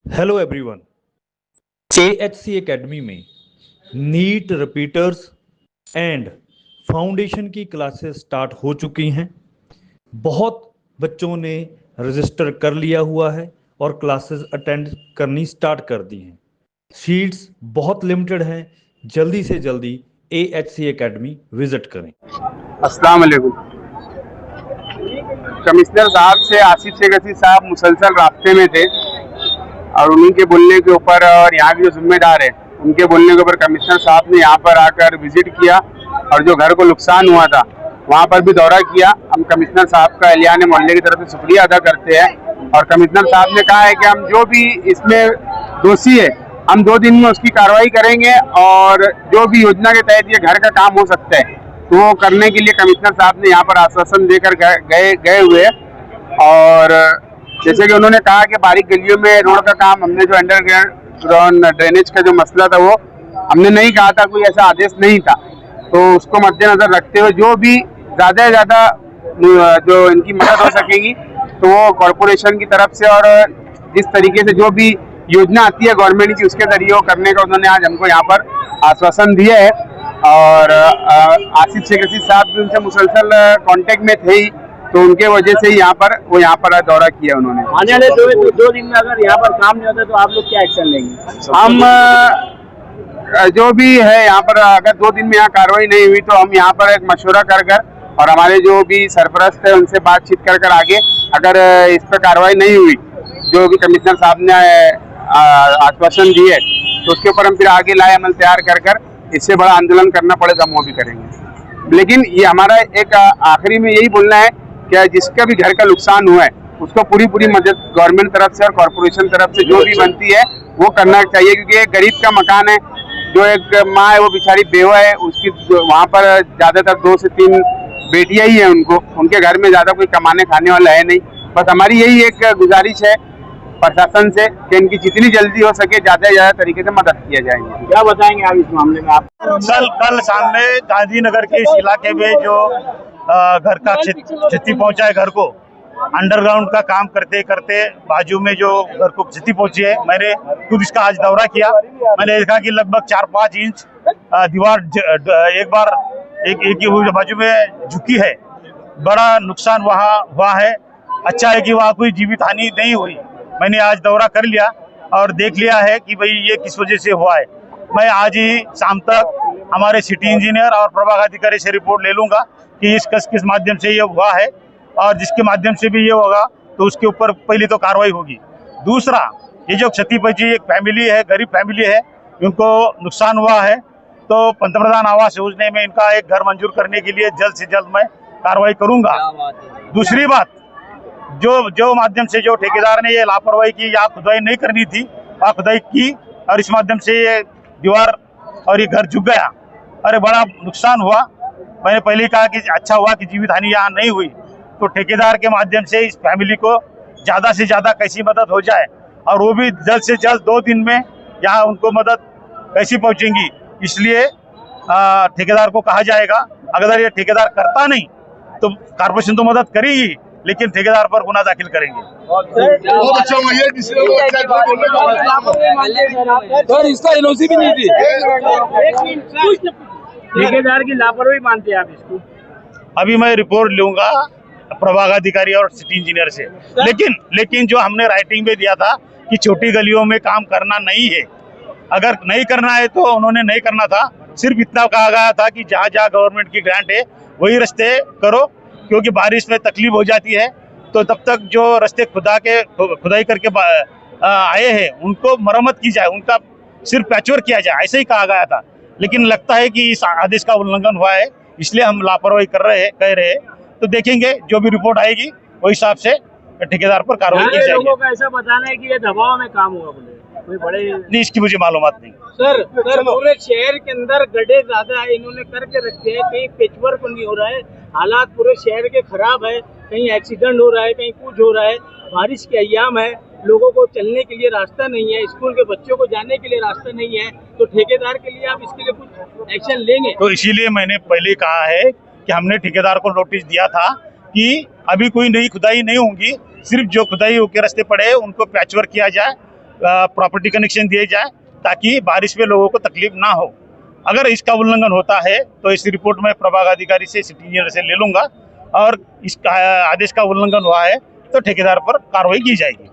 Hello everyone. AHC academy में NEET repeaters and foundation की classes start हो चुकी हैं। बहुत बच्चों ने रजिस्टर कर लिया हुआ है और क्लासेस अटेंड करनी स्टार्ट कर दी हैं। सीट्स बहुत लिमिटेड हैं। जल्दी से जल्दी AHC एकेडमी विजिट करें। अस्सलाम वालेकुम। कमिश्नर साहब से आसिफ शेख रशीद साहब मुसलसल रास्ते में थे और उन्हीं के बोलने के ऊपर और यहाँ के जो जिम्मेदार है उनके बोलने के ऊपर कमिश्नर साहब ने यहाँ पर आकर विजिट किया और जो घर को नुकसान हुआ था वहाँ पर भी दौरा किया। हम कमिश्नर साहब का एलियान मोहल्ले की तरफ से शुक्रिया अदा करते हैं और कमिश्नर साहब ने कहा है कि हम जो भी इसमें दोषी है हम 2 दिन में उसकी कार्रवाई करेंगे और जो भी योजना के तहत ये घर का काम हो सकता है तो वो करने के लिए कमिश्नर साहब ने यहाँ पर आश्वासन देकर गए हुए हैं। और जैसे कि उन्होंने कहा कि बारीक गलियों में रोड का काम हमने जो अंडरग्राउंड ड्रेनेज का जो मसला था वो हमने नहीं कहा था, कोई ऐसा आदेश नहीं था, तो उसको मद्देनजर रखते हुए जो भी ज़्यादा से ज़्यादा जो इनकी मदद हो सकेगी तो वो कॉरपोरेशन की तरफ से और जिस तरीके से जो भी योजना आती है गवर्नमेंट की उसके जरिए वो करने का उन्होंने आज हमको यहाँ पर आश्वासन दिया है। और आसिफ शेख रशीद साहब भी उनसे मुसलसल कांटेक्ट में थे ही, तो उनके वजह से ही यहाँ पर दौरा किया उन्होंने। आने वाले 2 दिन में अगर यहाँ पर काम नहीं होता तो आप लोग क्या एक्शन लेंगे? हम जो भी है यहाँ पर अगर 2 दिन में यहाँ कार्रवाई नहीं हुई तो हम यहाँ पर एक मशवरा कर और हमारे जो भी सरपरस्त है उनसे बातचीत कर आगे अगर इस पर कार्रवाई नहीं हुई जो कि कमिश्नर साहब ने आश्वासन दिए तो उसके ऊपर हम फिर आगे लाए अमल तैयार कर इससे बड़ा आंदोलन करना पड़ेगा हम वो भी करेंगे। लेकिन ये हमारा एक आखिरी में यही बोलना है कि जिसका भी घर का नुकसान हुआ है उसको पूरी मदद गवर्नमेंट तरफ से और कॉरपोरेशन तरफ से जो भी बनती है वो करना चाहिए, क्योंकि एक गरीब का मकान है, जो एक माँ है वो बेचारी बेवा है, उसकी वहाँ पर ज़्यादातर 2 से 3 बेटियां ही हैं, उनके घर में ज़्यादा कोई कमाने खाने वाला है नहीं। बस हमारी यही एक गुजारिश है प्रशासन से कि इनकी जितनी जल्दी हो सके ज़्यादा से ज़्यादा तरीके से मदद किया जाएंगे। क्या बताएंगे आप इस मामले में? आप कल सामने गांधीनगर के इस इलाके में जो घर का क्षति पहुंचा है, घर को अंडरग्राउंड का काम करते करते बाजू में जो घर को क्षति पहुंची है, मैंने खुद इसका आज दौरा किया। मैंने देखा कि लगभग 4-5 इंच दीवार एक ही बाजू में झुकी है। बड़ा नुकसान वहाँ हुआ है। अच्छा है कि वहाँ कोई जीवित हानि नहीं हुई। मैंने आज दौरा कर लिया और देख लिया है कि भाई ये किस वजह से हुआ है। मैं आज ही शाम तक हमारे सिटी इंजीनियर और प्रभाग अधिकारी से रिपोर्ट ले लूंगा कि किस माध्यम से ये हुआ है, और जिसके माध्यम से भी ये होगा तो उसके ऊपर पहली तो कार्रवाई होगी। दूसरा, ये जो क्षति पहुंची एक फैमिली है, गरीब फैमिली है, उनको नुकसान हुआ है, तो पंतप्रधान आवास योजना में इनका एक घर मंजूर करने के लिए जल्द से जल्द मैं कार्रवाई करूंगा। दूसरी बात, जो माध्यम से जो ठेकेदार ने ये लापरवाही की या खुदाई नहीं करनी थी, वहाँ खुदाई की और इस माध्यम से ये दीवार और ये घर झुक गया, अरे बड़ा नुकसान हुआ। मैंने पहले ही कहा कि अच्छा हुआ कि जीवित हानि यहाँ नहीं हुई, तो ठेकेदार के माध्यम से इस फैमिली को ज़्यादा से ज़्यादा कैसी मदद हो जाए, और वो भी जल्द से जल्द 2 दिन में यहाँ उनको मदद कैसी पहुँचेंगी, इसलिए ठेकेदार को कहा जाएगा। अगर ये ठेकेदार करता नहीं तो कॉर्पोरेशन तो मदद करेगी, लेकिन ठेकेदार पर गुना दाखिल करेंगे। सर इसका एनओसी भी नहीं थी, ठेकेदार की लापरवाही मानते हैं आप इसको? अभी मैं रिपोर्ट लूंगा प्रभाग अधिकारी और सिटी इंजीनियर से, लेकिन जो हमने राइटिंग में दिया था कि छोटी गलियों में काम करना नहीं है, अगर नहीं करना है तो उन्होंने नहीं करना था। सिर्फ इतना कहा गया था कि जहाँ जहाँ गवर्नमेंट की ग्रांट है वही रास्ते करो, क्योंकि बारिश में तकलीफ हो जाती है, तो तब तक जो रास्ते खुदाई करके आए हैं उनको मरम्मत की जाए, उनका सिर्फ पैचवर्क किया जाए, ऐसे ही कहा गया था। लेकिन लगता है कि इस आदेश का उल्लंघन हुआ है, इसलिए हम लापरवाही कह रहे हैं। तो देखेंगे जो भी रिपोर्ट आएगी वही हिसाब से ठेकेदार पर कार्रवाई की जाएगी। लोगों का ऐसा बताना है कि ये दबाव में काम हुआ, बोले कोई बड़े नहीं, इसकी मुझे मालूमात नहीं। सर पूरे शहर के अंदर गड्ढे ज्यादा है, इन्होंने करके रखे हैं, कहीं पेचवर्क नहीं हो रहा है, हालात पूरे शहर के खराब है, कहीं एक्सीडेंट हो रहा है, कहीं कुछ हो रहा है, बारिश के अय्याम है, लोगों को चलने के लिए रास्ता नहीं है, स्कूल के बच्चों को जाने के लिए रास्ता नहीं है, तो ठेकेदार के लिए आप इसके लिए कुछ एक्शन लेंगे? तो इसीलिए मैंने पहले कहा है कि हमने ठेकेदार को नोटिस दिया था कि अभी कोई नई खुदाई नहीं होगी, सिर्फ जो खुदाई होकर रास्ते पड़े उनको पैचवर्क किया जाए प्रॉपर्टी कनेक्शन दिए जाए ताकि बारिश में लोगों को तकलीफ ना हो। अगर इसका उल्लंघन होता है तो इस रिपोर्ट में प्रभाग अधिकारी से, सिटी इंजीनियर से ले लूंगा और इस आदेश का उल्लंघन हुआ है तो ठेकेदार पर कार्रवाई की जाएगी।